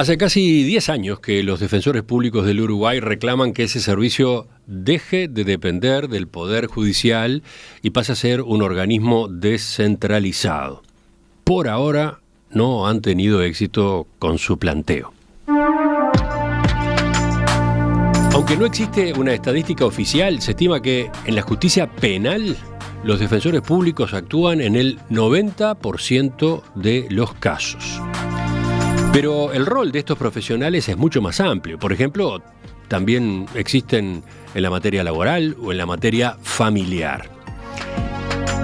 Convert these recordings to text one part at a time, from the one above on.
Hace casi 10 años que los defensores públicos del Uruguay reclaman que ese servicio deje de depender del Poder Judicial y pase a ser un organismo descentralizado. Por ahora no han tenido éxito con su planteo. Aunque no existe una estadística oficial, se estima que en la justicia penal los defensores públicos actúan en el 90% de los casos. Pero el rol de estos profesionales es mucho más amplio. Por ejemplo, también existen en la materia laboral o en la materia familiar.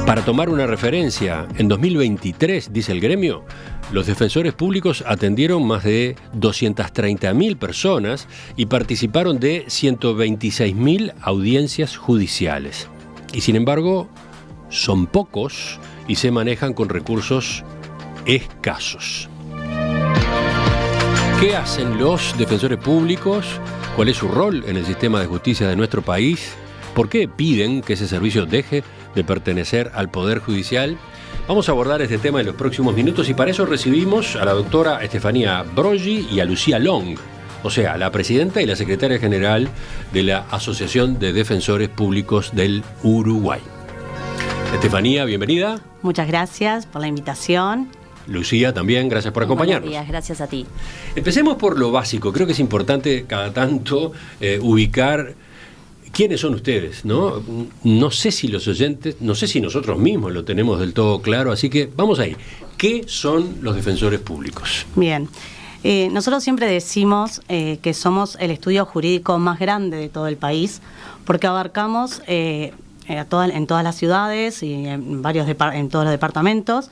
Para tomar una referencia, en 2023, dice el gremio, los defensores públicos atendieron más de 230.000 personas y participaron de 126.000 audiencias judiciales. Y sin embargo, son pocos y se manejan con recursos escasos. ¿Qué hacen los defensores públicos? ¿Cuál es su rol en el sistema de justicia de nuestro país? ¿Por qué piden que ese servicio deje de pertenecer al Poder Judicial? Vamos a abordar este tema en los próximos minutos y para eso recibimos a la doctora Estefanía Broggi y a Lucía Long, o sea, la presidenta y la secretaria general de la Asociación de Defensores Públicos del Uruguay. Estefanía, bienvenida. Muchas gracias por la invitación. Lucía, también, gracias por acompañarnos. Buenos días, gracias a ti. Empecemos por lo básico. Creo que es importante cada tanto ubicar quiénes son ustedes, ¿no? No sé si los oyentes, no sé si nosotros mismos lo tenemos del todo claro, así que vamos ahí. ¿Qué son los defensores públicos? Bien. Nosotros siempre decimos que somos el estudio jurídico más grande de todo el país, porque abarcamos en todas las ciudades y en todos los departamentos.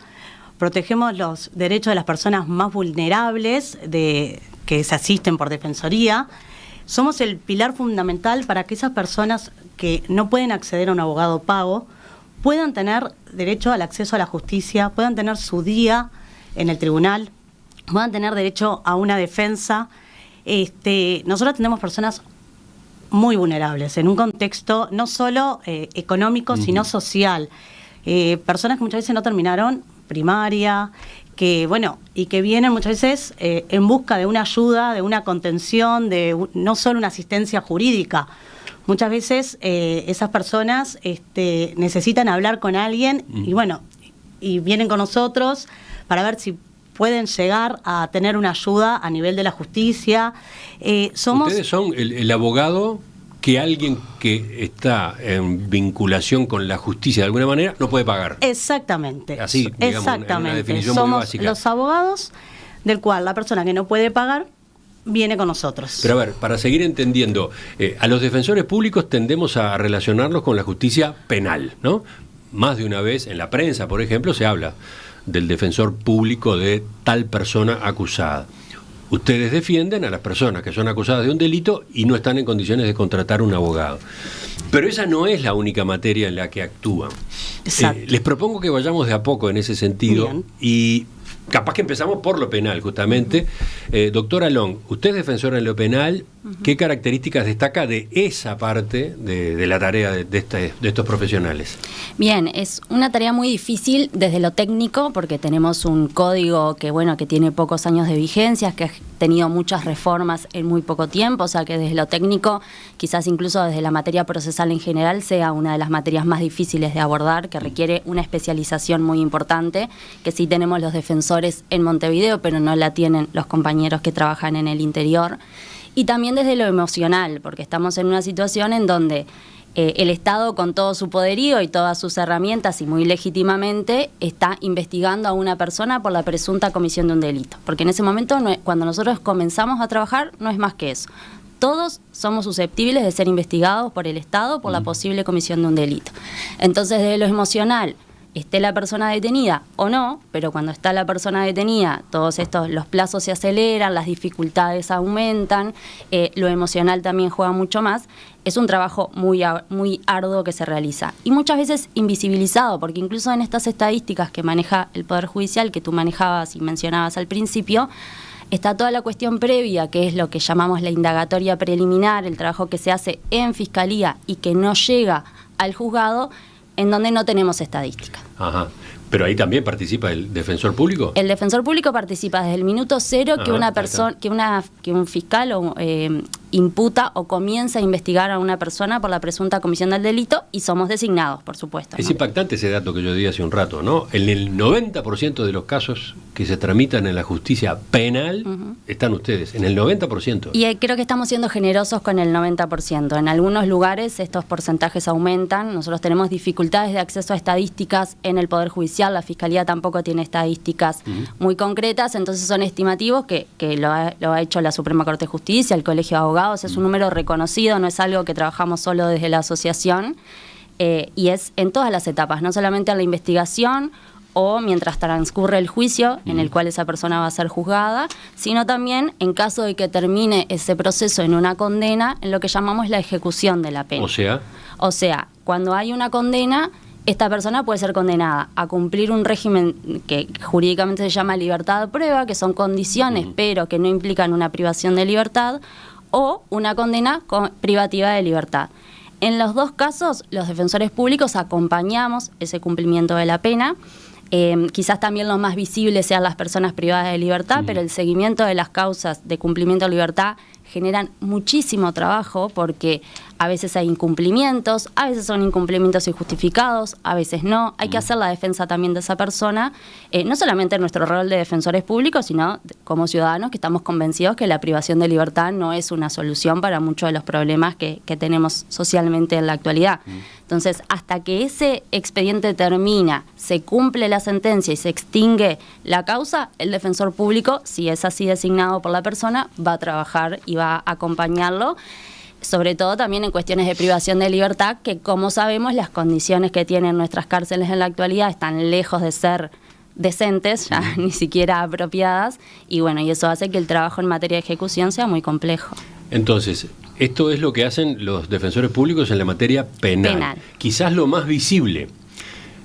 Protegemos los derechos de las personas más vulnerables que se asisten por defensoría. Somos el pilar fundamental para que esas personas que no pueden acceder a un abogado pago puedan tener derecho al acceso a la justicia, puedan tener su día en el tribunal, puedan tener derecho a una defensa. Nosotros tenemos personas muy vulnerables en un contexto no solo económico, sino social. Personas que muchas veces no terminaron primaria, que vienen muchas veces en busca de una ayuda, de una contención, no solo una asistencia jurídica. Muchas veces esas personas necesitan hablar con alguien y vienen con nosotros para ver si pueden llegar a tener una ayuda a nivel de la justicia. Ustedes son el abogado que alguien que está en vinculación con la justicia de alguna manera no puede pagar. Exactamente. Así, digamos, exactamente. una definición Somos muy básica. los abogados del cual la persona que no puede pagar viene con nosotros. Pero a ver, para seguir entendiendo, a los defensores públicos tendemos a relacionarlos con la justicia penal, ¿no? Más de una vez en la prensa, por ejemplo, se habla del defensor público de tal persona acusada. Ustedes defienden a las personas que son acusadas de un delito y no están en condiciones de contratar un abogado. Pero esa no es la única materia en la que actúan. Les propongo que vayamos de a poco en ese sentido. Bien. Y capaz que empezamos por lo penal, justamente. Doctora Long, usted es defensora en lo penal. ¿Qué características destaca de esa parte de la tarea de estos profesionales? Bien, es una tarea muy difícil desde lo técnico, porque tenemos un código que tiene pocos años de vigencia, que ha tenido muchas reformas en muy poco tiempo, o sea que desde lo técnico, quizás incluso desde la materia procesal en general, sea una de las materias más difíciles de abordar, que requiere una especialización muy importante, que sí tenemos los defensores en Montevideo, pero no la tienen los compañeros que trabajan en el interior. Y también desde lo emocional, porque estamos en una situación en donde el Estado, con todo su poderío y todas sus herramientas, y muy legítimamente, está investigando a una persona por la presunta comisión de un delito. Porque en ese momento, cuando nosotros comenzamos a trabajar, no es más que eso. Todos somos susceptibles de ser investigados por el Estado por la posible comisión de un delito. Entonces, desde lo emocional, esté la persona detenida o no, pero cuando está la persona detenida, los plazos se aceleran, las dificultades aumentan, lo emocional también juega mucho más. Es un trabajo muy arduo que se realiza y muchas veces invisibilizado, porque incluso en estas estadísticas que maneja el Poder Judicial, que tú manejabas y mencionabas al principio, está toda la cuestión previa, que es lo que llamamos la indagatoria preliminar, el trabajo que se hace en Fiscalía y que no llega al juzgado, en donde no tenemos estadística. Ajá. Pero ahí también participa el defensor público. El defensor público participa desde el minuto cero que una persona, que un fiscal imputa o comienza a investigar a una persona por la presunta comisión del delito, y somos designados, por supuesto. Es impactante ese dato que yo di hace un rato, ¿no? En el 90% de los casos que se tramitan en la justicia penal están ustedes, en el 90%. Y creo que estamos siendo generosos con el 90%. En algunos lugares estos porcentajes aumentan. Nosotros tenemos dificultades de acceso a estadísticas en el Poder Judicial. La Fiscalía tampoco tiene estadísticas muy concretas, entonces son estimativos que lo ha hecho la Suprema Corte de Justicia, el Colegio de Abogados. Es un número reconocido, no es algo que trabajamos solo desde la asociación, y es en todas las etapas, no solamente en la investigación o mientras transcurre el juicio en el cual esa persona va a ser juzgada, sino también en caso de que termine ese proceso en una condena, en lo que llamamos la ejecución de la pena. O sea, cuando hay una condena, esta persona puede ser condenada a cumplir un régimen que jurídicamente se llama libertad de prueba, que son condiciones, pero que no implican una privación de libertad, o una condena privativa de libertad. En los dos casos, los defensores públicos acompañamos ese cumplimiento de la pena. Quizás también lo más visible sean las personas privadas de libertad, pero el seguimiento de las causas de cumplimiento de libertad generan muchísimo trabajo, porque a veces hay incumplimientos, a veces son incumplimientos injustificados, a veces no. Hay que hacer la defensa también de esa persona, no solamente en nuestro rol de defensores públicos, sino como ciudadanos que estamos convencidos que la privación de libertad no es una solución para muchos de los problemas que tenemos socialmente en la actualidad. Entonces, hasta que ese expediente termina, se cumple la sentencia y se extingue la causa, el defensor público, si es así designado por la persona, va a trabajar y va a acompañarlo, sobre todo también en cuestiones de privación de libertad, que como sabemos las condiciones que tienen nuestras cárceles en la actualidad están lejos de ser decentes, ya ni siquiera apropiadas, y bueno, y eso hace que el trabajo en materia de ejecución sea muy complejo. Entonces, esto es lo que hacen los defensores públicos en la materia penal. Quizás lo más visible,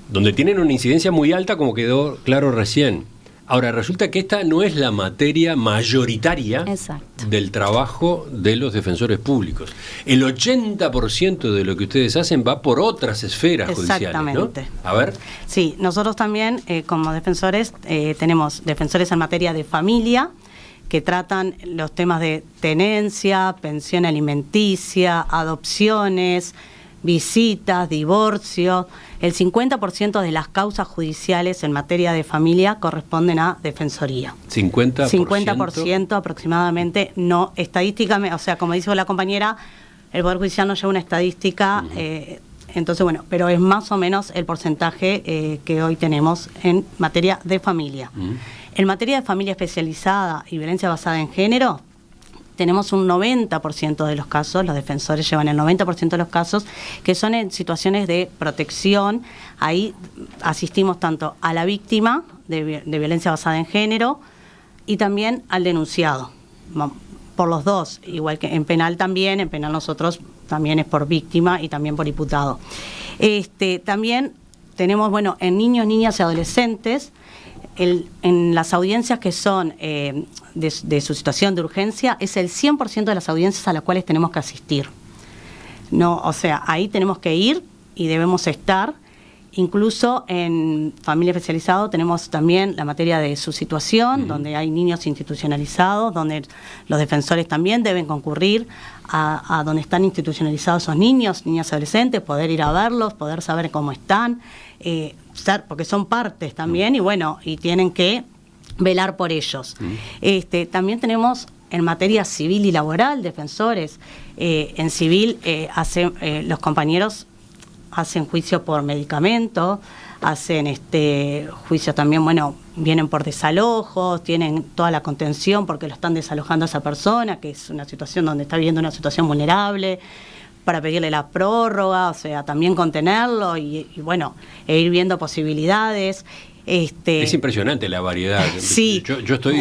donde tienen una incidencia muy alta, como quedó claro recién. Ahora, resulta que esta no es la materia mayoritaria del trabajo de los defensores públicos. El 80% de lo que ustedes hacen va por otras esferas judiciales, ¿no? A ver. Sí, nosotros también, como defensores, tenemos defensores en materia de familia, que tratan los temas de tenencia, pensión alimenticia, adopciones, visitas, divorcio. El 50% de las causas judiciales en materia de familia corresponden a defensoría. 50% aproximadamente, no estadísticamente, o sea, como dice la compañera, el Poder Judicial no lleva una estadística, entonces bueno, pero es más o menos el porcentaje que hoy tenemos en materia de familia. En materia de familia especializada y violencia basada en género, tenemos un 90% de los casos, los defensores llevan el 90% de los casos, que son en situaciones de protección. Ahí asistimos tanto a la víctima de violencia basada en género y también al denunciado, por los dos, igual que en penal también. En penal nosotros también es por víctima y también por imputado. También tenemos, bueno, en niños, niñas y adolescentes, en las audiencias que son de su situación de urgencia, es el 100% de las audiencias a las cuales tenemos que asistir. No, o sea, ahí tenemos que ir y debemos estar. Incluso en familia especializado tenemos también la materia de su situación, donde hay niños institucionalizados, donde los defensores también deben concurrir a donde están institucionalizados esos niños, niñas y adolescentes, poder ir a verlos, poder saber cómo están, porque son partes también, y bueno, y tienen que velar por ellos. También tenemos en materia civil y laboral defensores. En civil los compañeros hacen juicio por medicamento, hacen juicio también, bueno, vienen por desalojos, tienen toda la contención porque lo están desalojando a esa persona, que es una situación donde está viviendo una situación vulnerable, para pedirle la prórroga, o sea, también contenerlo y bueno, ir viendo posibilidades. Es impresionante la variedad. Sí. Yo estoy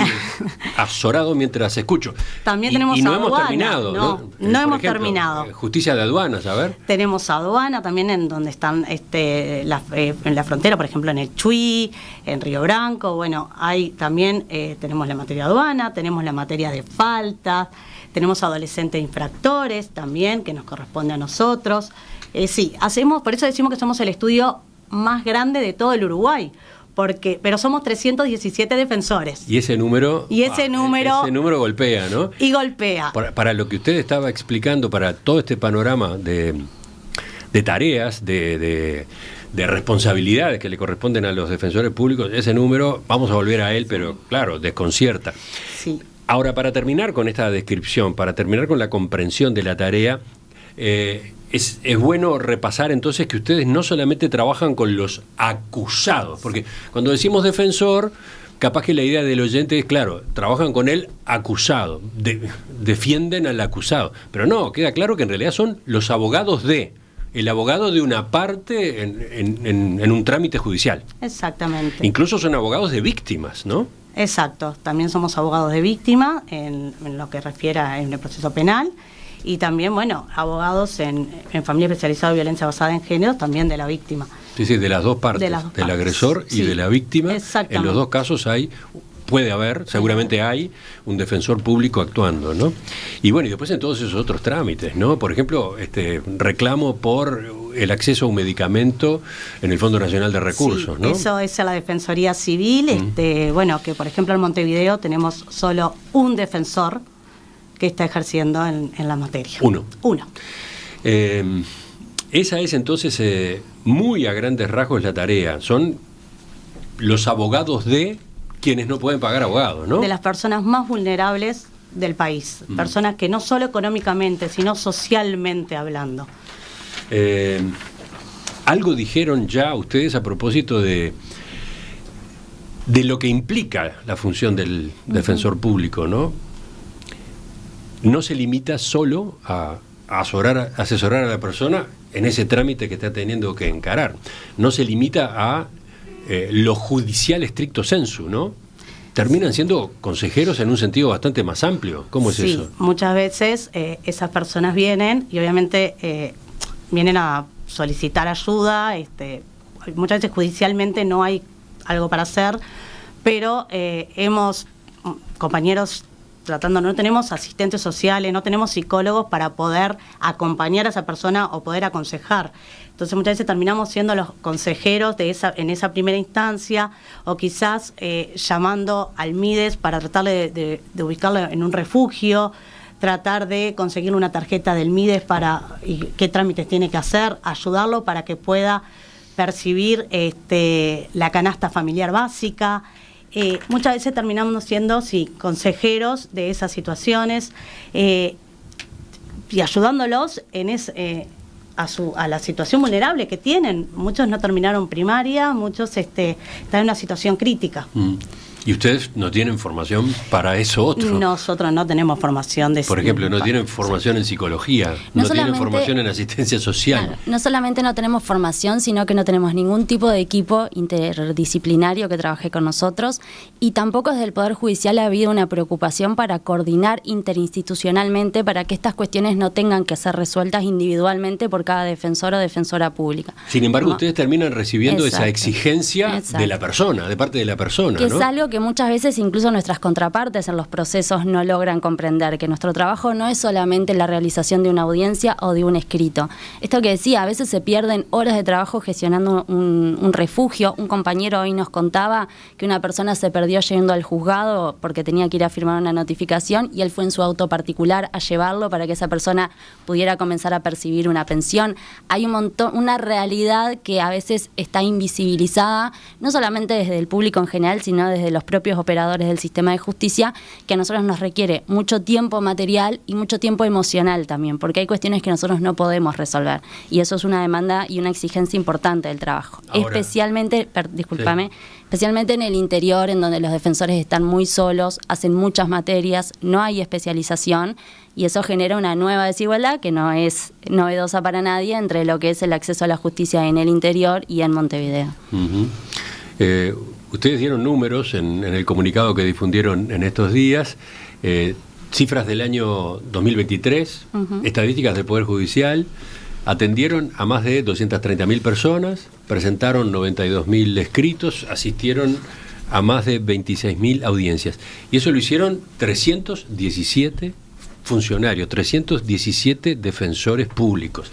azorado mientras escucho. También tenemos no aduana. Hemos terminado, ¿no? No hemos terminado. Justicia de aduanas, a ver. Tenemos aduana también en donde están en la frontera, por ejemplo, en el Chuy, en Río Branco. Bueno, hay también tenemos la materia de aduana, tenemos la materia de faltas, tenemos adolescentes infractores también, que nos corresponde a nosotros. Sí, hacemos, por eso decimos que somos el estudio más grande de todo el Uruguay, pero somos 317 defensores. Y ese número... Ese número golpea, ¿no? Y golpea. Para lo que usted estaba explicando, para todo este panorama de tareas, de responsabilidades que le corresponden a los defensores públicos, ese número, vamos a volver a él, pero claro, desconcierta. Sí. Ahora, para terminar con esta descripción, para terminar con la comprensión de la tarea, es bueno repasar entonces que ustedes no solamente trabajan con los acusados, porque cuando decimos defensor, capaz que la idea del oyente es, claro, trabajan con el acusado, defienden al acusado, pero no, queda claro que en realidad son los abogados el abogado de una parte en un trámite judicial. Exactamente. Incluso son abogados de víctimas, ¿no? Exacto, también somos abogados de víctima en lo que refiere en el proceso penal. Y también, bueno, abogados en familia especializada en violencia basada en género, también de la víctima. Sí, de las dos partes, del agresor y de la víctima. En los dos casos puede haber, seguramente hay, un defensor público actuando, ¿no? Y bueno, y después en todos esos otros trámites, ¿no? Por ejemplo, reclamo por el acceso a un medicamento en el Fondo Nacional de Recursos, sí, ¿no? Eso es a la Defensoría Civil, bueno, que por ejemplo en Montevideo tenemos solo un defensor que está ejerciendo en la materia. Uno. Esa es entonces, muy a grandes rasgos, la tarea. Son los abogados de quienes no pueden pagar abogados, ¿no? De las personas más vulnerables del país. Personas que no solo económicamente, sino socialmente hablando. Algo dijeron ya ustedes a propósito de lo que implica la función del defensor público, ¿no? No se limita solo a asesorar a la persona en ese trámite que está teniendo que encarar. No se limita a lo judicial estricto sensu, ¿no? Terminan siendo consejeros en un sentido bastante más amplio. ¿Cómo es eso? Sí, muchas veces esas personas vienen y obviamente vienen a solicitar ayuda. Muchas veces judicialmente no hay algo para hacer, pero compañeros no tenemos asistentes sociales, no tenemos psicólogos para poder acompañar a esa persona o poder aconsejar. Entonces muchas veces terminamos siendo los consejeros en esa primera instancia, o quizás llamando al MIDES para tratar de ubicarlo en un refugio, tratar de conseguir una tarjeta del MIDES y qué trámites tiene que hacer, ayudarlo para que pueda percibir la canasta familiar básica. Muchas veces terminamos siendo consejeros de esas situaciones y ayudándolos a la situación vulnerable que tienen. Muchos no terminaron primaria, muchos están en una situación crítica. ¿Y ustedes no tienen formación para eso otro? Nosotros no tenemos formación de... Por ejemplo, no tienen formación en psicología, no tienen formación en asistencia social. Claro, no solamente no tenemos formación, sino que no tenemos ningún tipo de equipo interdisciplinario que trabaje con nosotros, y tampoco desde el Poder Judicial ha habido una preocupación para coordinar interinstitucionalmente para que estas cuestiones no tengan que ser resueltas individualmente por cada defensor o defensora pública. Sin embargo, ustedes terminan recibiendo esa exigencia de la persona, de parte de la persona, que ¿no? Es algo que muchas veces incluso nuestras contrapartes en los procesos no logran comprender, que nuestro trabajo no es solamente la realización de una audiencia o de un escrito. Esto que decía, a veces se pierden horas de trabajo gestionando un refugio. Un compañero hoy nos contaba que una persona se perdió yendo al juzgado porque tenía que ir a firmar una notificación y él fue en su auto particular a llevarlo para que esa persona pudiera comenzar a percibir una pensión. Hay una realidad que a veces está invisibilizada, no solamente desde el público en general, sino desde los propios operadores del sistema de justicia, que a nosotros nos requiere mucho tiempo material y mucho tiempo emocional también, porque hay cuestiones que nosotros no podemos resolver, y eso es una demanda y una exigencia importante del trabajo. Ahora, especialmente en el interior, en donde los defensores están muy solos, hacen muchas materias, no hay especialización, y eso genera una nueva desigualdad que no es novedosa para nadie entre lo que es el acceso a la justicia en el interior y en Montevideo. Ustedes dieron números en el comunicado que difundieron en estos días, cifras del año 2023, estadísticas del Poder Judicial. Atendieron a más de 230.000 personas, presentaron 92.000 escritos, asistieron a más de 26.000 audiencias. Y eso lo hicieron 317 funcionarios, 317 defensores públicos.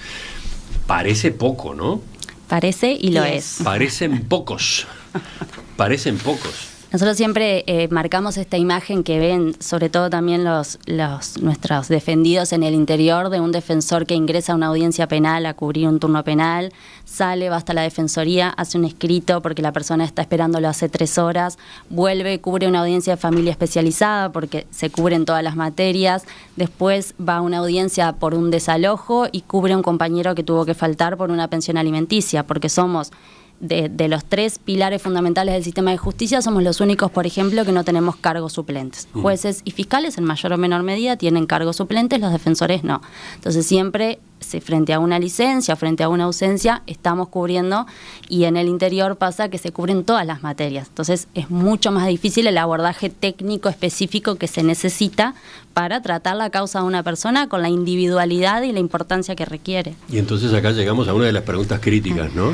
Parece poco, ¿no? Parece y lo es. Parecen pocos. parecen pocos. Nosotros siempre marcamos esta imagen que ven, sobre todo también nuestros defendidos en el interior, de un defensor que ingresa a una audiencia penal a cubrir un turno penal, sale, va hasta la defensoría, hace un escrito porque la persona está esperándolo hace 3 horas, vuelve, cubre una audiencia de familia especializada porque se cubren todas las materias, después va a una audiencia por un desalojo y cubre a un compañero que tuvo que faltar por una pensión alimenticia, porque somos... De los 3 pilares fundamentales del sistema de justicia, somos los únicos, por ejemplo, que no tenemos cargos suplentes. Jueces y fiscales, en mayor o menor medida, tienen cargos suplentes, los defensores no. Entonces siempre, frente a una licencia, frente a una ausencia, estamos cubriendo, y en el interior pasa que se cubren todas las materias. Entonces es mucho más difícil el abordaje técnico específico que se necesita para tratar la causa de una persona con la individualidad y la importancia que requiere. Y entonces acá llegamos a una de las preguntas críticas, ¿no?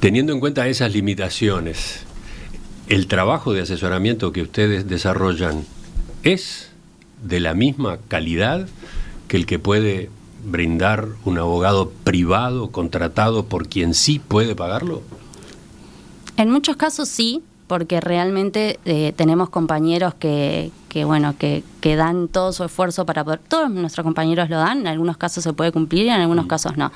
Teniendo en cuenta esas limitaciones, ¿el trabajo de asesoramiento que ustedes desarrollan es de la misma calidad que el que puede brindar un abogado privado contratado por quien sí puede pagarlo? En muchos casos sí, porque realmente tenemos compañeros que dan todo su esfuerzo para poder... Todos nuestros compañeros lo dan, en algunos casos se puede cumplir y en algunos casos no.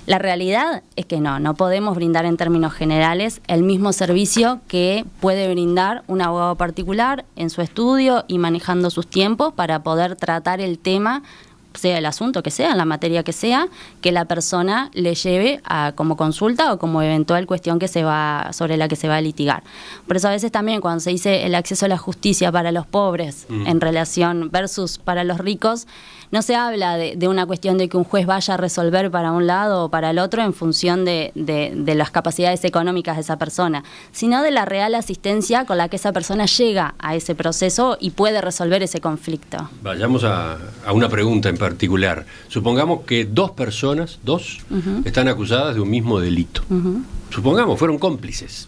La realidad es que no podemos brindar en términos generales el mismo servicio que puede brindar un abogado particular en su estudio y manejando sus tiempos para poder tratar el tema, sea el asunto que sea, la materia que sea, que la persona le lleve como consulta o como eventual cuestión sobre la que se va a litigar. Por eso a veces también cuando se dice el acceso a la justicia para los pobres en relación versus para los ricos, no se habla de una cuestión de que un juez vaya a resolver para un lado o para el otro en función de las capacidades económicas de esa persona, sino de la real asistencia con la que esa persona llega a ese proceso y puede resolver ese conflicto. Vayamos a una pregunta en particular. Supongamos que 2 personas, están acusadas de un mismo delito. Supongamos, fueron cómplices.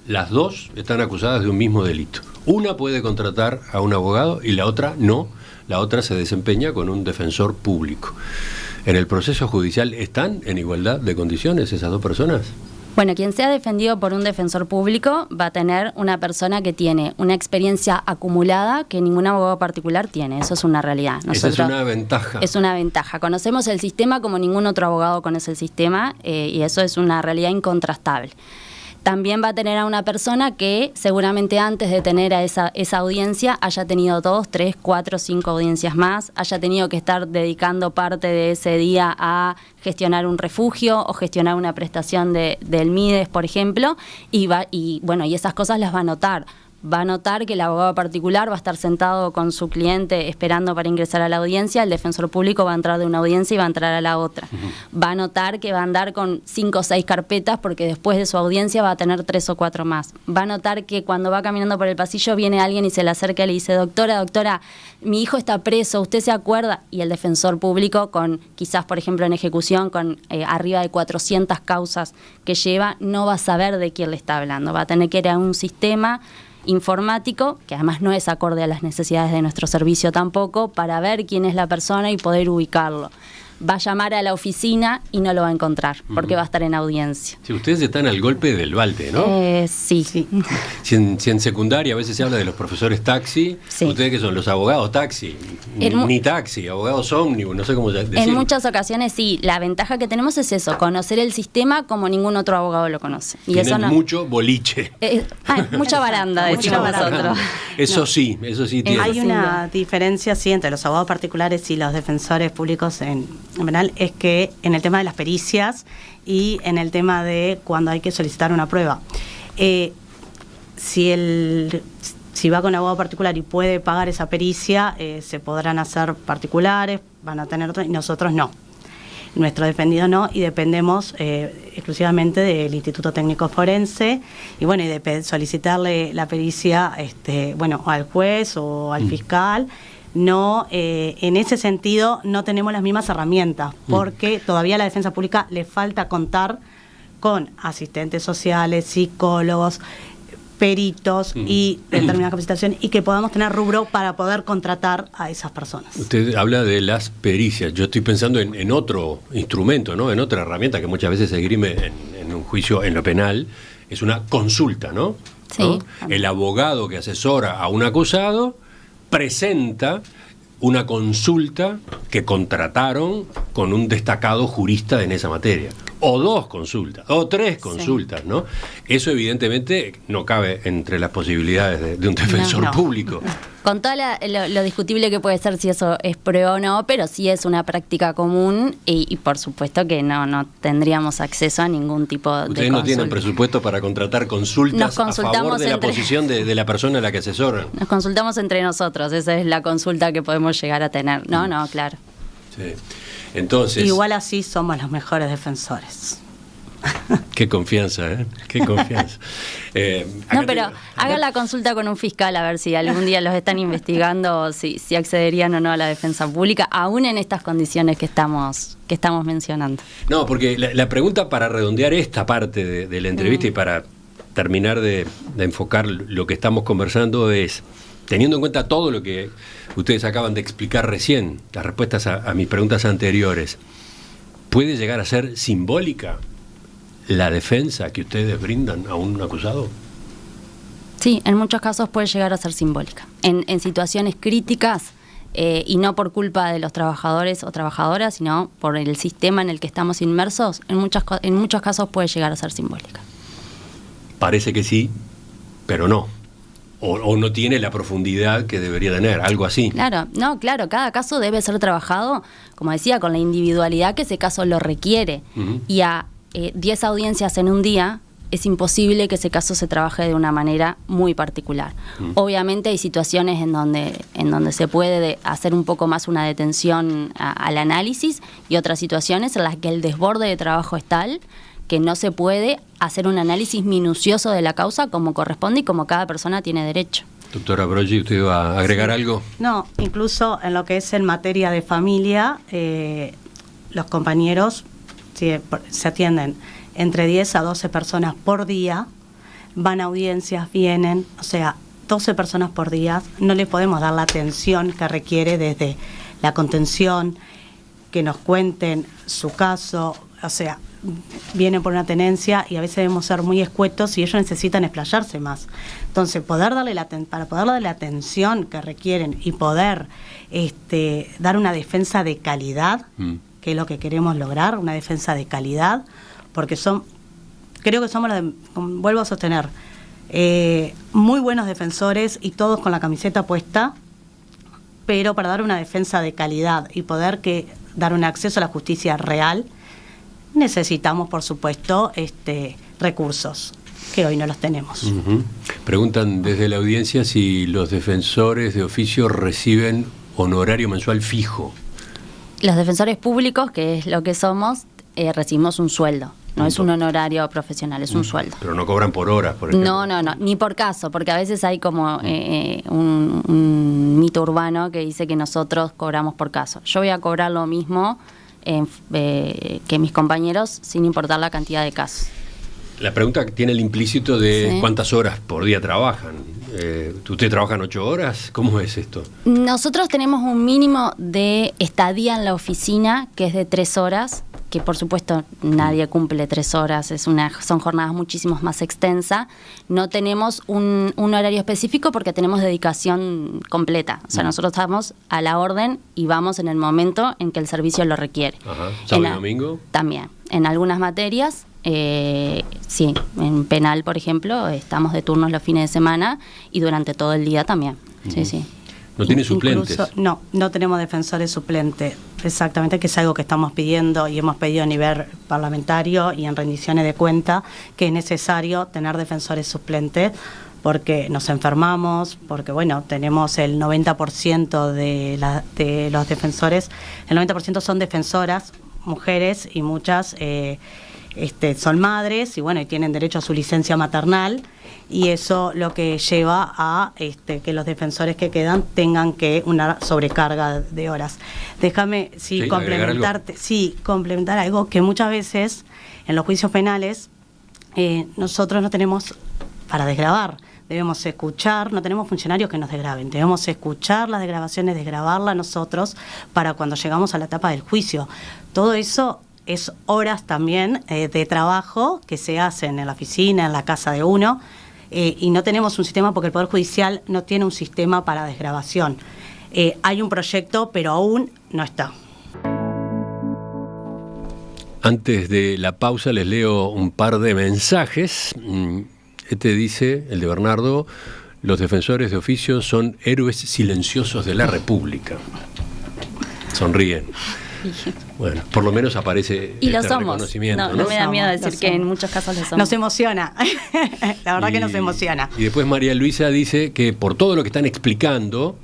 Las 2 están acusadas de un mismo delito. Una puede contratar a un abogado y la otra no. La otra se desempeña con un defensor público. ¿En el proceso judicial están en igualdad de condiciones esas 2 personas? Bueno, quien sea defendido por un defensor público va a tener una persona que tiene una experiencia acumulada que ningún abogado particular tiene. Eso es una realidad. Esa es una ventaja. Es una ventaja. Conocemos el sistema como ningún otro abogado conoce el sistema y eso es una realidad incontrastable. También va a tener a una persona que seguramente antes de tener a esa audiencia haya tenido 2, 3, 4, 5 audiencias más, haya tenido que estar dedicando parte de ese día a gestionar un refugio o gestionar una prestación del MIDES, por ejemplo, y esas cosas las va a notar. Va a notar que el abogado particular va a estar sentado con su cliente esperando para ingresar a la audiencia, el defensor público va a entrar de una audiencia y va a entrar a la otra. Va a notar que va a andar con 5 o 6 carpetas porque después de su audiencia va a tener 3 o 4 más. Va a notar que cuando va caminando por el pasillo viene alguien y se le acerca y le dice, doctora, mi hijo está preso, ¿usted se acuerda? Y el defensor público, con quizás, por ejemplo, en ejecución, con arriba de 400 causas que lleva, no va a saber de quién le está hablando. Va a tener que ir a un sistema informático, que además no es acorde a las necesidades de nuestro servicio tampoco, para ver quién es la persona y poder ubicarlo. Va a llamar a la oficina y no lo va a encontrar, porque va a estar en audiencia. Sí, ustedes están al golpe del balde, ¿no? Sí. Si en secundaria a veces se habla de los profesores taxi, sí. ¿Ustedes qué son? ¿Los abogados taxi? Ni taxi, abogados ómnibus, no sé cómo decirlo. En muchas ocasiones sí, la ventaja que tenemos es eso, conocer el sistema como ningún otro abogado lo conoce. Y tienen eso no, mucho boliche. Mucha baranda, decimos nosotros. Eso sí tiene. Hay una diferencia, sí, entre los abogados particulares y los defensores públicos en penal, es que en el tema de las pericias y en el tema de cuando hay que solicitar una prueba. Si va con abogado particular y puede pagar esa pericia, se podrán hacer particulares, van a tener otros, y nosotros no. Nuestro defendido no, y dependemos exclusivamente del Instituto Técnico Forense, y bueno, y de solicitarle la pericia al juez o al fiscal. No, en ese sentido no tenemos las mismas herramientas, porque todavía a la defensa pública le falta contar con asistentes sociales, psicólogos, peritos y determinada capacitación, y que podamos tener rubro para poder contratar a esas personas. Usted habla de las pericias. Yo estoy pensando en otro instrumento, ¿no? En otra herramienta que muchas veces se esgrime en un juicio en lo penal, es una consulta, ¿no? Sí. ¿No? El abogado que asesora a un acusado presenta una consulta que contrataron con un destacado jurista en esa materia. O 2 consultas, o 3 consultas, sí. ¿No? Eso evidentemente no cabe entre las posibilidades de un defensor público. Con todo lo discutible que puede ser si eso es prueba o no, pero sí es una práctica común y por supuesto que no tendríamos acceso a ningún tipo de Ustedes no tienen presupuesto para contratar consultas a favor de la posición de la persona a la que asesoran. Nos consultamos entre nosotros, esa es la consulta que podemos llegar a tener. No, claro. Sí. Entonces, igual así somos los mejores defensores. Qué confianza, ¿eh? Qué confianza. Pero hagan la consulta con un fiscal a ver si algún día los están investigando, si accederían o no a la defensa pública, aún en estas condiciones que estamos mencionando. No, porque la pregunta para redondear esta parte de la entrevista y para terminar de enfocar lo que estamos conversando es, teniendo en cuenta todo lo que ustedes acaban de explicar recién, las respuestas a mis preguntas anteriores, ¿puede llegar a ser simbólica la defensa que ustedes brindan a un acusado? Sí, en muchos casos puede llegar a ser simbólica. En situaciones críticas, y no por culpa de los trabajadores o trabajadoras, sino por el sistema en el que estamos inmersos, en muchos casos puede llegar a ser simbólica. Parece que sí, pero no. O no tiene la profundidad que debería tener, algo así. Claro, cada caso debe ser trabajado, como decía, con la individualidad que ese caso lo requiere. Uh-huh. Y a 10 audiencias en un día, es imposible que ese caso se trabaje de una manera muy particular. Obviamente hay situaciones en donde se puede hacer un poco más una detención al análisis y otras situaciones en las que el desborde de trabajo es tal que no se puede hacer un análisis minucioso de la causa como corresponde y como cada persona tiene derecho. Doctora Broggi, ¿usted va a agregar algo? No, incluso en lo que es en materia de familia, los compañeros se atienden entre 10 a 12 personas por día, van a audiencias, vienen, o sea, 12 personas por día, no les podemos dar la atención que requiere desde la contención, que nos cuenten su caso, o sea, vienen por una tenencia y a veces debemos ser muy escuetos y ellos necesitan explayarse más. Entonces, para poder darle la atención que requieren y poder dar una defensa de calidad, que es lo que queremos lograr, una defensa de calidad, porque creo que somos, vuelvo a sostener, muy buenos defensores y todos con la camiseta puesta, pero para dar una defensa de calidad y poder dar un acceso a la justicia real, necesitamos, por supuesto, recursos, que hoy no los tenemos. Uh-huh. Preguntan desde la audiencia si los defensores de oficio reciben honorario mensual fijo. Los defensores públicos, que es lo que somos, recibimos un sueldo. No es un honorario profesional, es un sueldo. Pero no cobran por horas, por ejemplo. No, ni por caso, porque a veces hay como un mito urbano que dice que nosotros cobramos por caso. Yo voy a cobrar lo mismo que mis compañeros, sin importar la cantidad de casos. La pregunta tiene el implícito de cuántas horas por día trabajan. ¿Ustedes trabajan 8 horas? ¿Cómo es esto? Nosotros tenemos un mínimo de estadía en la oficina, que es de 3 horas, que por supuesto nadie cumple 3 horas, son jornadas muchísimo más extensas. No tenemos un horario específico porque tenemos dedicación completa. O sea, nosotros estamos a la orden y vamos en el momento en que el servicio lo requiere. Ajá. ¿Sábado y domingo? También. En algunas materias, sí, en penal, por ejemplo, estamos de turnos los fines de semana y durante todo el día también. Sí. ¿No tiene suplentes? No tenemos defensores suplentes, exactamente, que es algo que estamos pidiendo y hemos pedido a nivel parlamentario y en rendiciones de cuenta, que es necesario tener defensores suplentes, porque nos enfermamos, porque tenemos el 90% de los defensores, el 90% son defensoras, mujeres, y muchas son madres y tienen derecho a su licencia maternal, y eso lo que lleva a que los defensores que quedan tengan que una sobrecarga de horas. Déjame complementar algo que muchas veces en los juicios penales nosotros no tenemos para desgravar. Debemos escuchar, no tenemos funcionarios que nos desgraben, debemos escuchar las desgrabaciones, desgrabarlas nosotros para cuando llegamos a la etapa del juicio. Todo eso es horas también de trabajo que se hacen en la oficina, en la casa de uno, y no tenemos un sistema porque el Poder Judicial no tiene un sistema para desgravación. Hay un proyecto, pero aún no está. Antes de la pausa les leo un par de mensajes. Este dice, el de Bernardo: los defensores de oficio son héroes silenciosos de la República. Sonríen. Bueno, por lo menos aparece y este lo somos. Reconocimiento. No me da miedo decir que en muchos casos lo somos. Nos emociona, la verdad que nos emociona. Y después María Luisa dice que por todo lo que están explicando,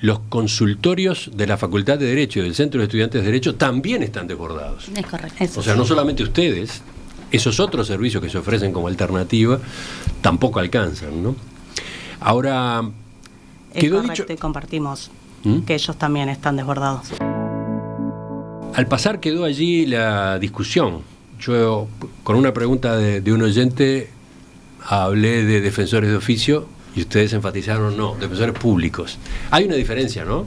los consultorios de la Facultad de Derecho y del Centro de Estudiantes de Derecho también están desbordados. Es correcto. O sea, no solamente ustedes, esos otros servicios que se ofrecen como alternativa tampoco alcanzan, ¿no? Ahora, quedó dicho... y compartimos que ellos también están desbordados. Al pasar quedó allí la discusión. Yo, con una pregunta de un oyente, hablé de defensores de oficio y ustedes enfatizaron, no, defensores públicos. Hay una diferencia, ¿no?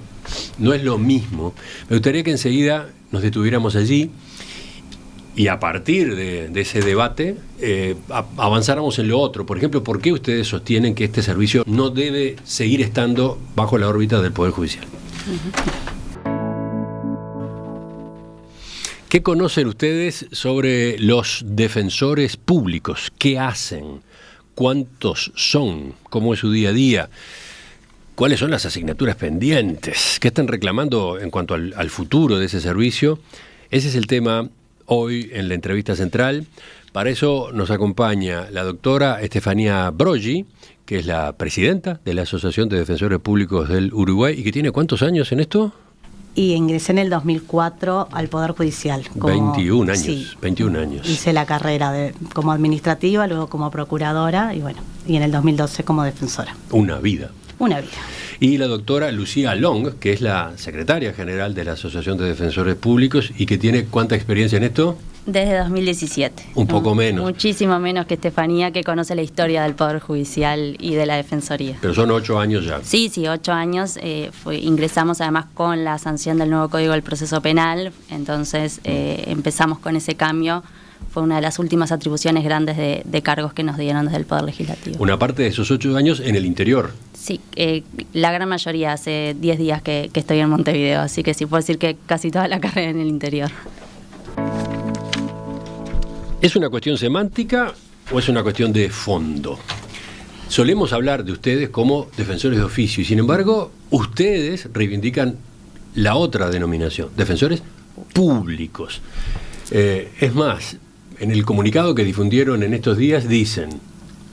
No es lo mismo. Me gustaría que enseguida nos detuviéramos allí y a partir de ese debate avanzáramos en lo otro. Por ejemplo, ¿por qué ustedes sostienen que este servicio no debe seguir estando bajo la órbita del Poder Judicial? ¿Qué conocen ustedes sobre los defensores públicos? ¿Qué hacen? ¿Cuántos son? ¿Cómo es su día a día? ¿Cuáles son las asignaturas pendientes? ¿Qué están reclamando en cuanto al futuro de ese servicio? Ese es el tema hoy en la entrevista central. Para eso nos acompaña la doctora Estefanía Broggi, que es la presidenta de la Asociación de Defensores Públicos del Uruguay y que tiene ¿cuántos años en esto? Y ingresé en el 2004 al Poder Judicial. 21 años, sí, 21 años. Hice la carrera como administrativa, luego como procuradora y en el 2012 como defensora. Una vida. Una vida. Y la doctora Lucía Long, que es la secretaria general de la Asociación de Defensores Públicos y que tiene ¿cuánta experiencia en esto? Desde 2017. Un poco menos. Muchísimo menos que Estefanía, que conoce la historia del Poder Judicial y de la Defensoría. Pero son 8 años ya. Sí, 8 años. Ingresamos además con la sanción del nuevo Código del Proceso Penal, entonces empezamos con ese cambio. Fue una de las últimas atribuciones grandes de cargos que nos dieron desde el Poder Legislativo. Una parte de esos 8 años en el interior. Sí, la gran mayoría, hace 10 días que estoy en Montevideo, así que sí puedo decir que casi toda la carrera en el interior. ¿Es una cuestión semántica o es una cuestión de fondo? Solemos hablar de ustedes como defensores de oficio y sin embargo ustedes reivindican la otra denominación, defensores públicos. Es más, en el comunicado que difundieron en estos días dicen: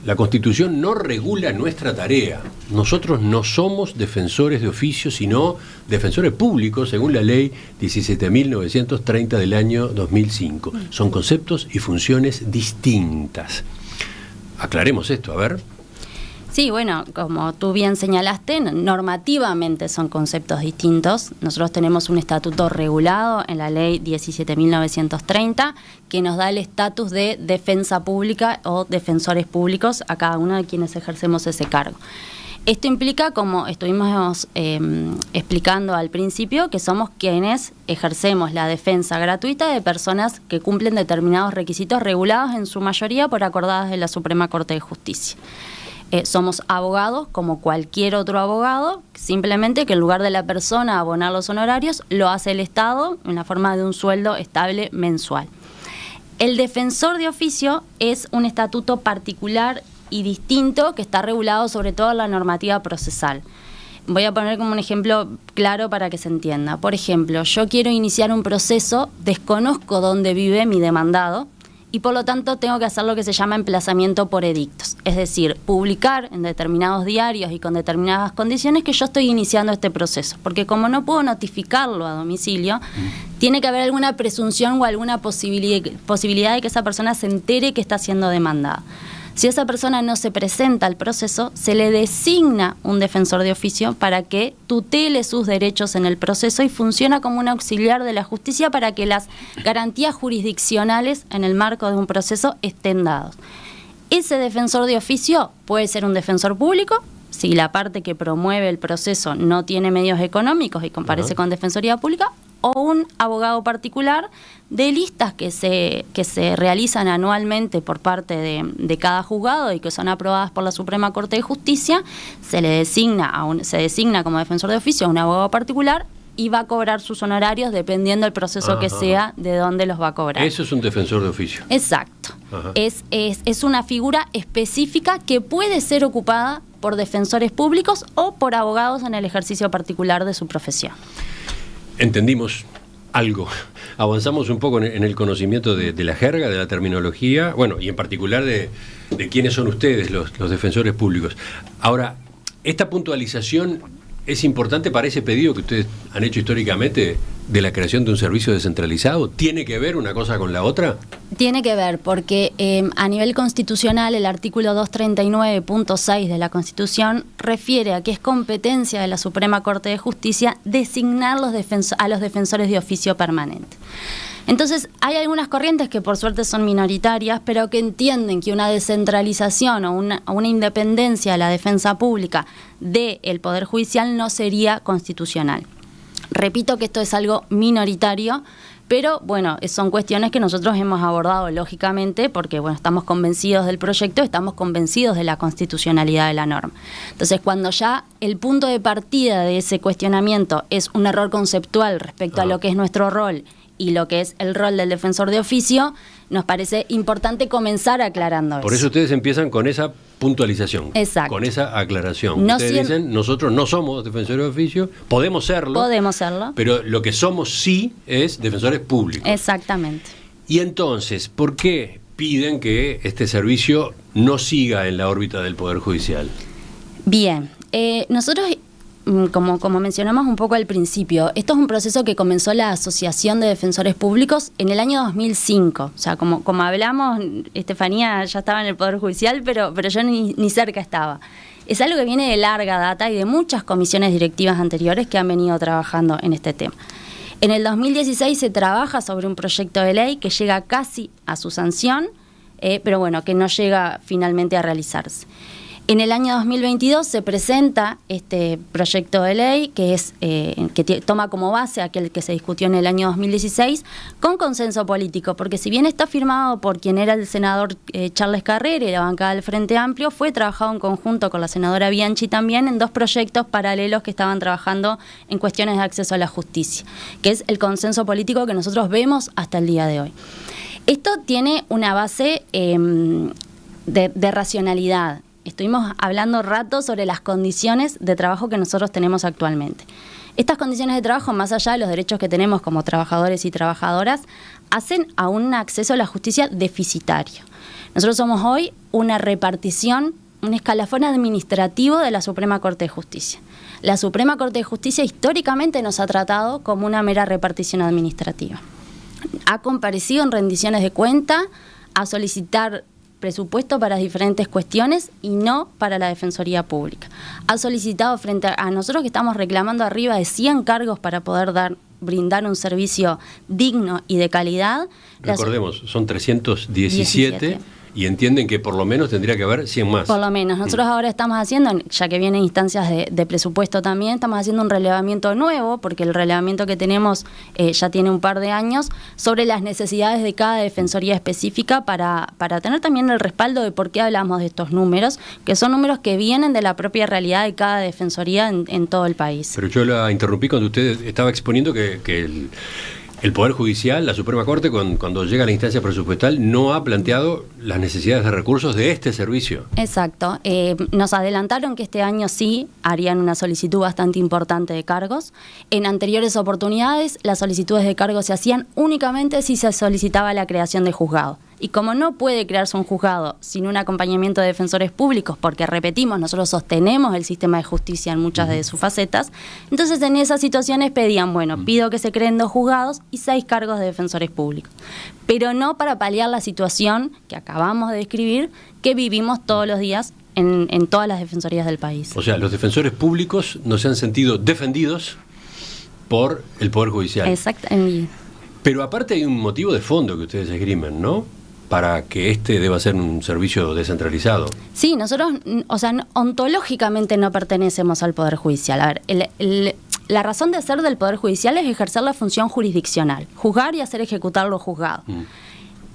la Constitución no regula nuestra tarea. Nosotros no somos defensores de oficio, sino defensores públicos, según la ley 17.930 del año 2005. Son conceptos y funciones distintas. Aclaremos esto, a ver. Sí, bueno, como tú bien señalaste, normativamente son conceptos distintos. Nosotros tenemos un estatuto regulado en la ley 17.930 que nos da el estatus de defensa pública o defensores públicos a cada uno de quienes ejercemos ese cargo. Esto implica, como estuvimos explicando al principio, que somos quienes ejercemos la defensa gratuita de personas que cumplen determinados requisitos regulados en su mayoría por acordadas de la Suprema Corte de Justicia. Somos abogados como cualquier otro abogado, simplemente que en lugar de la persona abonar los honorarios, lo hace el Estado en la forma de un sueldo estable mensual. El defensor de oficio es un estatuto particular y distinto que está regulado sobre todo en la normativa procesal. Voy a poner como un ejemplo claro para que se entienda. Por ejemplo, yo quiero iniciar un proceso, desconozco dónde vive mi demandado, y por lo tanto tengo que hacer lo que se llama emplazamiento por edictos, es decir, publicar en determinados diarios y con determinadas condiciones que yo estoy iniciando este proceso, porque como no puedo notificarlo a domicilio, tiene que haber alguna presunción o alguna posibilidad de que esa persona se entere que está siendo demandada. Si esa persona no se presenta al proceso, se le designa un defensor de oficio para que tutele sus derechos en el proceso y funciona como un auxiliar de la justicia para que las garantías jurisdiccionales en el marco de un proceso estén dados. Ese defensor de oficio puede ser un defensor público, si la parte que promueve el proceso no tiene medios económicos y comparece con Defensoría Pública, o un abogado particular de listas que se realizan anualmente por parte de cada juzgado y que son aprobadas por la Suprema Corte de Justicia. Se designa como defensor de oficio a un abogado particular y va a cobrar sus honorarios dependiendo del proceso que sea, de dónde los va a cobrar. Eso es un defensor de oficio. Exacto. Es una figura específica que puede ser ocupada por defensores públicos o por abogados en el ejercicio particular de su profesión. Entendimos algo. Avanzamos un poco en el conocimiento de la jerga, de la terminología, bueno, y en particular de quiénes son ustedes, los defensores públicos. Ahora, esta puntualización es importante para ese pedido que ustedes han hecho históricamente de la creación de un servicio descentralizado. ¿Tiene que ver una cosa con la otra? Tiene que ver, porque a nivel constitucional el artículo 239.6 de la Constitución refiere a que es competencia de la Suprema Corte de Justicia designar a los defensores de oficio permanente. Entonces, hay algunas corrientes que por suerte son minoritarias, pero que entienden que una descentralización o una independencia de la defensa pública del Poder Judicial no sería constitucional. Repito que esto es algo minoritario, pero bueno, son cuestiones que nosotros hemos abordado lógicamente porque bueno, estamos convencidos del proyecto, estamos convencidos de la constitucionalidad de la norma. Entonces, cuando ya el punto de partida de ese cuestionamiento es un error conceptual respecto a lo que es nuestro rol y lo que es el rol del defensor de oficio, nos parece importante comenzar aclarando eso. Por eso ustedes empiezan con esa puntualización. Exacto. Con esa aclaración. No ustedes dicen, nosotros no somos defensores de oficio, podemos serlo, pero lo que somos sí es defensores públicos. Exactamente. Y entonces, ¿por qué piden que este servicio no siga en la órbita del Poder Judicial? Bien, nosotros... Como mencionamos un poco al principio, esto es un proceso que comenzó la Asociación de Defensores Públicos en el año 2005. O sea, como hablamos, Estefanía ya estaba en el Poder Judicial, pero yo ni cerca estaba. Es algo que viene de larga data y de muchas comisiones directivas anteriores que han venido trabajando en este tema. En el 2016 se trabaja sobre un proyecto de ley que llega casi a su sanción, pero bueno, que no llega finalmente a realizarse. En el año 2022 se presenta este proyecto de ley que toma como base aquel que se discutió en el año 2016 con consenso político, porque si bien está firmado por quien era el senador Charles Carrera y la bancada del Frente Amplio, fue trabajado en conjunto con la senadora Bianchi también en dos proyectos paralelos que estaban trabajando en cuestiones de acceso a la justicia, que es el consenso político que nosotros vemos hasta el día de hoy. Esto tiene una base de racionalidad. Estuvimos hablando rato sobre las condiciones de trabajo que nosotros tenemos actualmente. Estas condiciones de trabajo, más allá de los derechos que tenemos como trabajadores y trabajadoras, hacen a un acceso a la justicia deficitario. Nosotros somos hoy una repartición, un escalafón administrativo de la Suprema Corte de Justicia. La Suprema Corte de Justicia históricamente nos ha tratado como una mera repartición administrativa. Ha comparecido en rendiciones de cuenta a solicitar presupuesto para diferentes cuestiones y no para la Defensoría Pública. Ha solicitado frente a nosotros que estamos reclamando arriba de 100 cargos para poder brindar un servicio digno y de calidad. Recordemos, son 317 y entienden que por lo menos tendría que haber 100 más. Por lo menos. Nosotros ahora estamos haciendo, ya que vienen instancias de presupuesto también, estamos haciendo un relevamiento nuevo, porque el relevamiento que tenemos ya tiene un par de años, sobre las necesidades de cada defensoría específica para tener también el respaldo de por qué hablamos de estos números, que son números que vienen de la propia realidad de cada defensoría en todo el país. Pero yo la interrumpí cuando usted estaba exponiendo que el Poder Judicial, la Suprema Corte, cuando llega a la instancia presupuestal, no ha planteado las necesidades de recursos de este servicio. Exacto. Nos adelantaron que este año sí harían una solicitud bastante importante de cargos. En anteriores oportunidades, las solicitudes de cargos se hacían únicamente si se solicitaba la creación de juzgado. Y como no puede crearse un juzgado sin un acompañamiento de defensores públicos, porque repetimos, nosotros sostenemos el sistema de justicia en muchas de sus facetas, entonces en esas situaciones pedían, bueno, pido que se creen 2 juzgados y 6 cargos de defensores públicos. Pero no para paliar la situación que acabamos de describir, que vivimos todos los días en todas las defensorías del país. O sea, los defensores públicos no se han sentido defendidos por el Poder Judicial. Exactamente. Pero aparte hay un motivo de fondo que ustedes esgrimen, ¿no?, para que este deba ser un servicio descentralizado. Sí, nosotros, ontológicamente no pertenecemos al Poder Judicial. A ver, la razón de ser del Poder Judicial es ejercer la función jurisdiccional, juzgar y hacer ejecutar lo juzgado.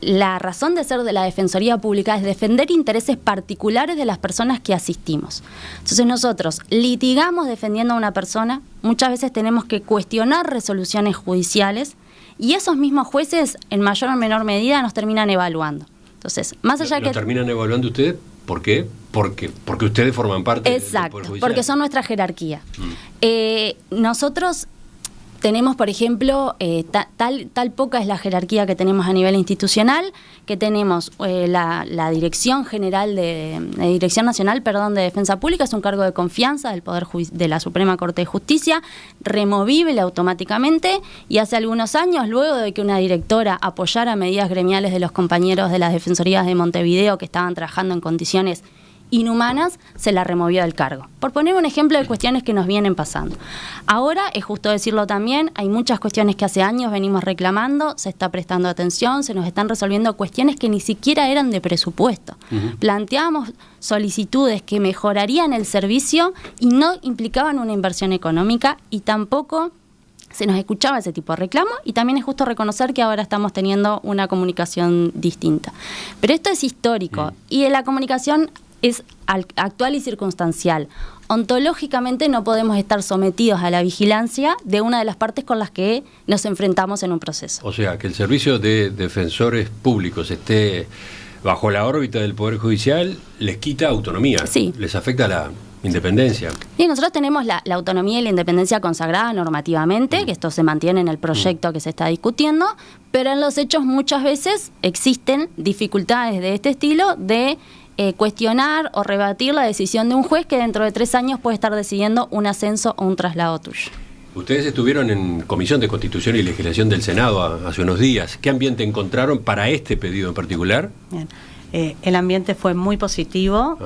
La razón de ser de la Defensoría Pública es defender intereses particulares de las personas que asistimos. Entonces nosotros litigamos defendiendo a una persona, muchas veces tenemos que cuestionar resoluciones judiciales y esos mismos jueces en mayor o menor medida nos terminan evaluando. Entonces, más allá ¿Lo terminan evaluando ustedes? ¿Por qué? Porque ustedes forman parte del Poder Judicial. Porque son nuestra jerarquía. Nosotros tenemos, por ejemplo, tal poca es la jerarquía que tenemos a nivel institucional, que tenemos la Dirección General Dirección Nacional, de Defensa Pública, es un cargo de confianza del Poder de la Suprema Corte de Justicia, removible automáticamente, y hace algunos años, luego de que una directora apoyara medidas gremiales de los compañeros de las defensorías de Montevideo que estaban trabajando en condiciones inhumanas, se la removió del cargo. Por poner un ejemplo de cuestiones que nos vienen pasando. Ahora, es justo decirlo también, hay muchas cuestiones que hace años venimos reclamando, se está prestando atención, se nos están resolviendo cuestiones que ni siquiera eran de presupuesto. Planteábamos solicitudes que mejorarían el servicio y no implicaban una inversión económica y tampoco se nos escuchaba ese tipo de reclamo, y también es justo reconocer que ahora estamos teniendo una comunicación distinta. Pero esto es histórico y en la comunicación es actual y circunstancial. Ontológicamente no podemos estar sometidos a la vigilancia de una de las partes con las que nos enfrentamos en un proceso. O sea, que el servicio de defensores públicos esté bajo la órbita del Poder Judicial les quita autonomía, sí. Les afecta la independencia. Y nosotros tenemos la autonomía y la independencia consagrada normativamente, que esto se mantiene en el proyecto que se está discutiendo, pero en los hechos muchas veces existen dificultades de este estilo de cuestionar o rebatir la decisión de un juez que dentro de 3 años puede estar decidiendo un ascenso o un traslado tuyo. Ustedes estuvieron en Comisión de Constitución y Legislación del Senado hace unos días. ¿Qué ambiente encontraron para este pedido en particular? Bien. El ambiente fue muy positivo,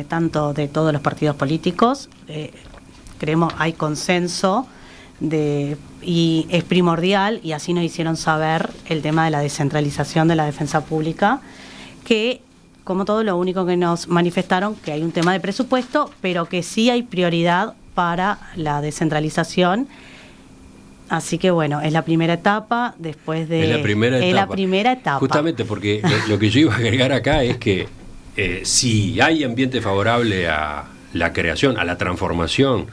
tanto de todos los partidos políticos. Creemos hay consenso y es primordial, y así nos hicieron saber el tema de la descentralización de la defensa pública, que como todo, lo único que nos manifestaron que hay un tema de presupuesto, pero que sí hay prioridad para la descentralización. Así que bueno, es la primera etapa después de... Es la primera etapa. Justamente porque lo que yo iba a agregar acá es que si hay ambiente favorable a la creación, a la transformación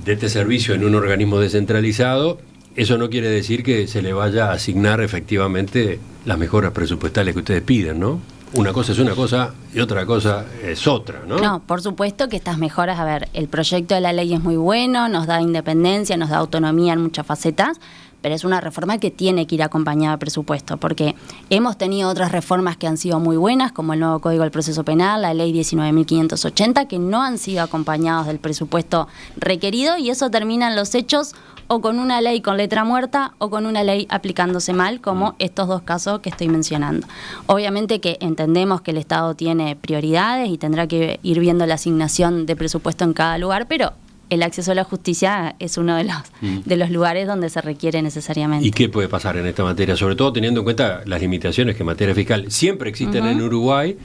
de este servicio en un organismo descentralizado, eso no quiere decir que se le vaya a asignar efectivamente las mejoras presupuestales que ustedes piden, ¿no? Una cosa es una cosa y otra cosa es otra, ¿no? No, por supuesto que estas mejoras, a ver, el proyecto de la ley es muy bueno, nos da independencia, nos da autonomía en muchas facetas, pero es una reforma que tiene que ir acompañada de presupuesto, porque hemos tenido otras reformas que han sido muy buenas, como el nuevo Código del Proceso Penal, la ley 19.580, que no han sido acompañados del presupuesto requerido, y eso termina en los hechos o con una ley con letra muerta o con una ley aplicándose mal, como estos 2 casos que estoy mencionando. Obviamente que entendemos que el Estado tiene prioridades y tendrá que ir viendo la asignación de presupuesto en cada lugar, pero el acceso a la justicia es uno de los lugares donde se requiere necesariamente. ¿Y qué puede pasar en esta materia? Sobre todo teniendo en cuenta las limitaciones que en materia fiscal siempre existen en Uruguay,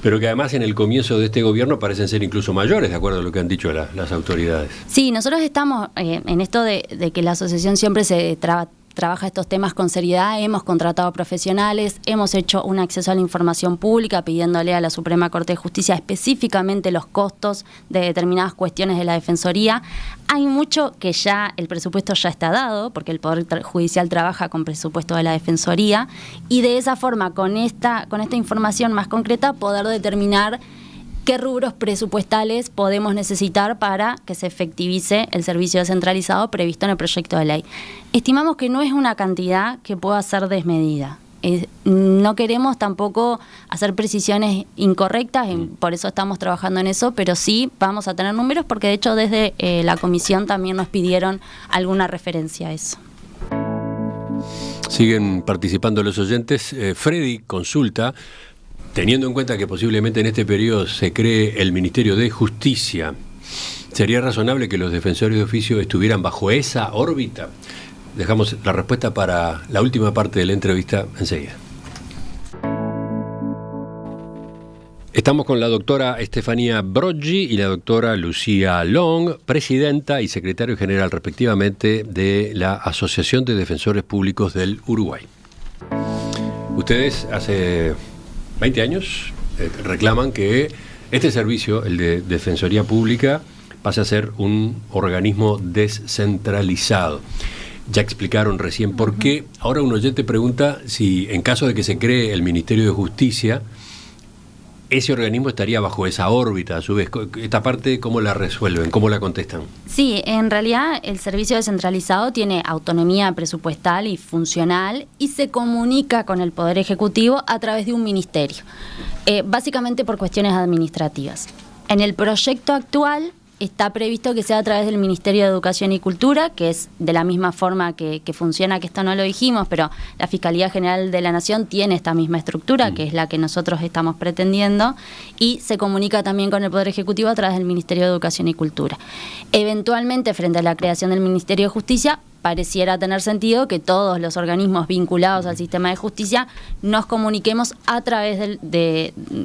pero que además en el comienzo de este gobierno parecen ser incluso mayores, de acuerdo a lo que han dicho las autoridades. Sí, nosotros estamos en esto de que la asociación siempre se trabaja estos temas con seriedad, hemos contratado profesionales, hemos hecho un acceso a la información pública pidiéndole a la Suprema Corte de Justicia específicamente los costos de determinadas cuestiones de la Defensoría. Hay mucho que ya el presupuesto ya está dado, porque el Poder Judicial trabaja con presupuesto de la Defensoría, y de esa forma, con esta información más concreta, poder determinar qué rubros presupuestales podemos necesitar para que se efectivice el servicio descentralizado previsto en el proyecto de ley. Estimamos que no es una cantidad que pueda ser desmedida. No queremos tampoco hacer precisiones incorrectas, por eso estamos trabajando en eso, pero sí vamos a tener números, porque de hecho desde la comisión también nos pidieron alguna referencia a eso. Siguen participando los oyentes. Freddy consulta: teniendo en cuenta que posiblemente en este periodo se cree el Ministerio de Justicia, ¿sería razonable que los defensores de oficio estuvieran bajo esa órbita? Dejamos la respuesta para la última parte de la entrevista enseguida. Estamos con la doctora Estefanía Broggi y la doctora Lucía Long, presidenta y secretario general respectivamente de la Asociación de Defensores Públicos del Uruguay. Ustedes hace 20 años reclaman que este servicio, el de Defensoría Pública, pase a ser un organismo descentralizado. Ya explicaron recién por qué. Ahora un oyente pregunta si en caso de que se cree el Ministerio de Justicia, ese organismo estaría bajo esa órbita, a su vez. Esta parte, ¿cómo la resuelven? ¿Cómo la contestan? Sí, en realidad el servicio descentralizado tiene autonomía presupuestal y funcional y se comunica con el Poder Ejecutivo a través de un ministerio, básicamente por cuestiones administrativas. En el proyecto actual está previsto que sea a través del Ministerio de Educación y Cultura, que es de la misma forma que funciona, que esto no lo dijimos, pero la Fiscalía General de la Nación tiene esta misma estructura, que es la que nosotros estamos pretendiendo, y se comunica también con el Poder Ejecutivo a través del Ministerio de Educación y Cultura. Eventualmente, frente a la creación del Ministerio de Justicia, pareciera tener sentido que todos los organismos vinculados al sistema de justicia nos comuniquemos a través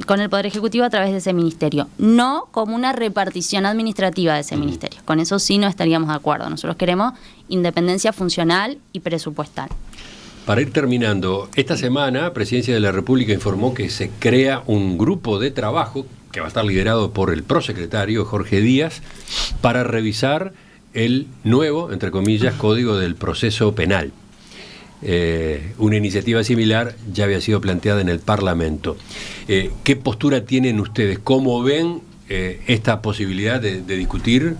con el Poder Ejecutivo a través de ese ministerio, no como una repartición administrativa de ese ministerio. Con eso sí no estaríamos de acuerdo. Nosotros queremos independencia funcional y presupuestal. Para ir terminando, esta semana Presidencia de la República informó que se crea un grupo de trabajo que va a estar liderado por el prosecretario Jorge Díaz para revisar el nuevo, entre comillas, Código del Proceso Penal. Una iniciativa similar ya había sido planteada en el Parlamento. ¿Qué postura tienen ustedes? ¿Cómo ven esta posibilidad de discutir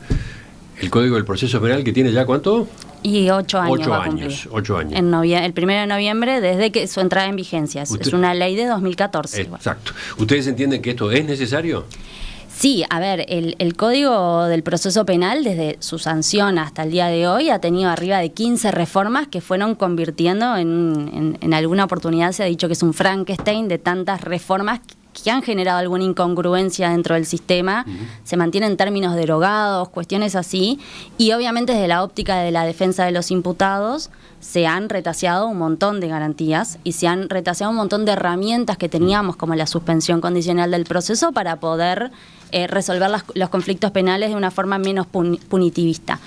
el Código del Proceso Penal, que tiene ya ¿cuánto? Y 8 años. 8 va años. 8 años. El 1 de noviembre, desde que su entrada en vigencia. Es una ley de 2014. Exacto. ¿Ustedes entienden que esto es necesario? Sí, a ver, el Código del Proceso Penal, desde su sanción hasta el día de hoy, ha tenido arriba de 15 reformas que fueron convirtiendo en alguna oportunidad se ha dicho que es un Frankenstein de tantas reformas que han generado alguna incongruencia dentro del sistema, se mantienen términos derogados, cuestiones así, y obviamente desde la óptica de la defensa de los imputados se han retaseado un montón de garantías y se han retaseado un montón de herramientas que teníamos, como la suspensión condicional del proceso, para poder resolver los conflictos penales de una forma menos punitivista.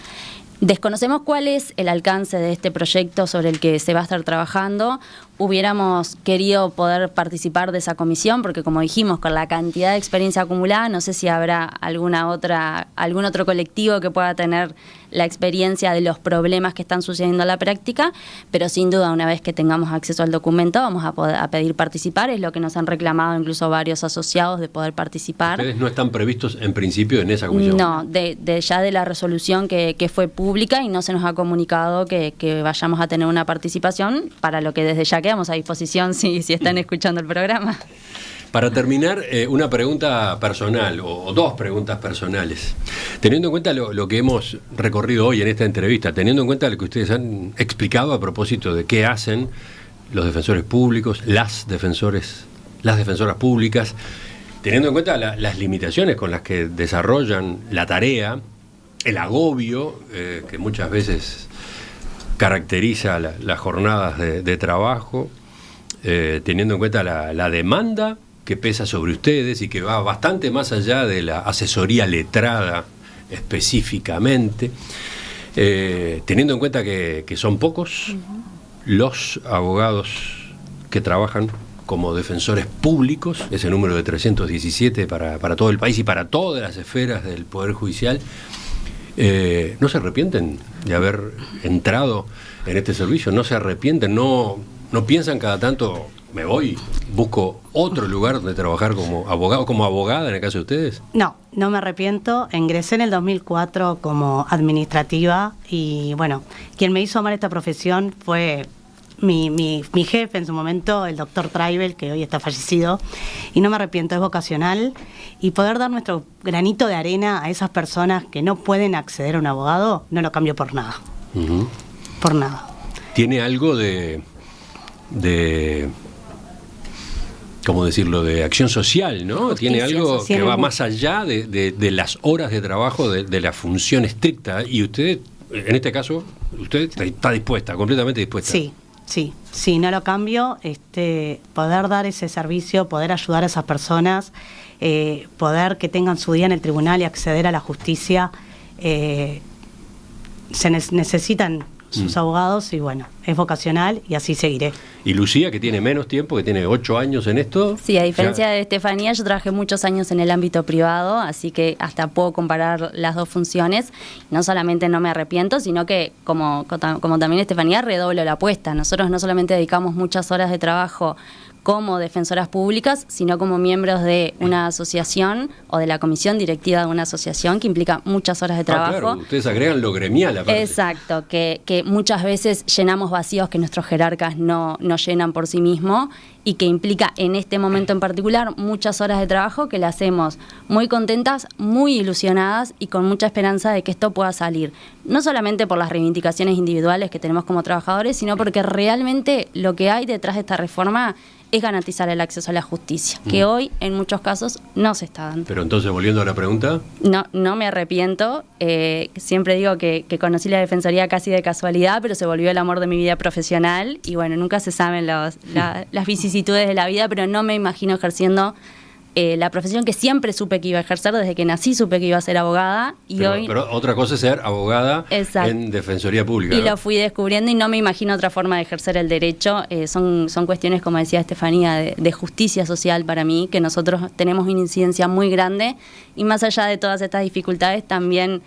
Desconocemos cuál es el alcance de este proyecto sobre el que se va a estar trabajando. Hubiéramos querido poder participar de esa comisión porque, como dijimos, con la cantidad de experiencia acumulada, no sé si habrá algún otro colectivo que pueda tener la experiencia de los problemas que están sucediendo en la práctica, pero sin duda, una vez que tengamos acceso al documento, vamos a pedir participar. Es lo que nos han reclamado incluso varios asociados, de poder participar. ¿Ustedes no están previstos en principio en esa comisión? No, ya de la resolución que fue pública, y no se nos ha comunicado que vayamos a tener una participación, para lo que desde ya quedamos a disposición si están escuchando el programa. Para terminar, una pregunta personal, o dos preguntas personales. Teniendo en cuenta lo que hemos recorrido hoy en esta entrevista, teniendo en cuenta lo que ustedes han explicado a propósito de qué hacen los defensores públicos, las defensoras públicas, teniendo en cuenta las limitaciones con las que desarrollan la tarea, el agobio que muchas veces caracteriza las jornadas de trabajo, teniendo en cuenta la demanda que pesa sobre ustedes y que va bastante más allá de la asesoría letrada específicamente, teniendo en cuenta que son pocos los abogados que trabajan como defensores públicos, ese número de 317 para todo el país y para todas las esferas del Poder Judicial. ¿No se arrepienten de haber entrado en este servicio? ¿No se arrepienten? ¿No piensan cada tanto, me voy, busco otro lugar donde trabajar como abogado, como abogada en el caso de ustedes? No me arrepiento. Ingresé en el 2004 como administrativa y bueno, quien me hizo amar esta profesión fue mi jefe en su momento, el doctor Traibel, que hoy está fallecido, y no me arrepiento, es vocacional, y poder dar nuestro granito de arena a esas personas que no pueden acceder a un abogado, no lo cambio por nada. Por nada. ¿Tiene algo de ¿cómo decirlo?, de acción social, ¿no? Justicia. Tiene algo social, que va más allá de las horas de trabajo, de la función estricta, y usted, en este caso, usted está dispuesta, completamente dispuesta. Sí, no lo cambio. Poder dar ese servicio, poder ayudar a esas personas, poder que tengan su día en el tribunal y acceder a la justicia, necesitan sus abogados y bueno, es vocacional y así seguiré. Y Lucía, que tiene menos tiempo, que tiene 8 años en esto. Sí, a diferencia de Estefanía, yo trabajé muchos años en el ámbito privado, así que hasta puedo comparar las dos funciones. No solamente no me arrepiento, sino que, como también Estefanía, redoblo la apuesta. Nosotros no solamente dedicamos muchas horas de trabajo como defensoras públicas, sino como miembros de una asociación o de la comisión directiva de una asociación que implica muchas horas de trabajo. Claro, ustedes agregan lo gremial aparte. Exacto, que muchas veces llenamos vacíos que nuestros jerarcas no llenan por sí mismos y que implica en este momento en particular muchas horas de trabajo que le hacemos muy contentas, muy ilusionadas y con mucha esperanza de que esto pueda salir. No solamente por las reivindicaciones individuales que tenemos como trabajadores, sino porque realmente lo que hay detrás de esta reforma es garantizar el acceso a la justicia, que hoy en muchos casos no se está dando. Pero entonces, volviendo a la pregunta... No me arrepiento. Siempre digo que conocí la Defensoría casi de casualidad, pero se volvió el amor de mi vida profesional y bueno, nunca se saben las vicisitudes de la vida, pero no me imagino ejerciendo la profesión que siempre supe que iba a ejercer. Desde que nací supe que iba a ser abogada y pero otra cosa es ser abogada. Exacto. En Defensoría Pública. Y lo fui descubriendo y no me imagino otra forma de ejercer el derecho. Son cuestiones, como decía Estefanía, de justicia social para mí, que nosotros tenemos una incidencia muy grande y más allá de todas estas dificultades también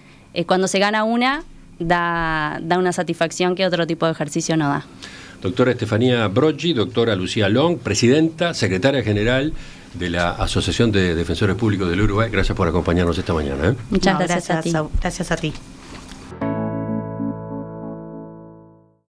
cuando se gana una da una satisfacción que otro tipo de ejercicio no da. Doctora Estefanía Broggi, doctora Lucía Long, presidenta, secretaria general de la Asociación de Defensores Públicos del Uruguay. Gracias por acompañarnos esta mañana. Muchas gracias a ti. Gracias a ti.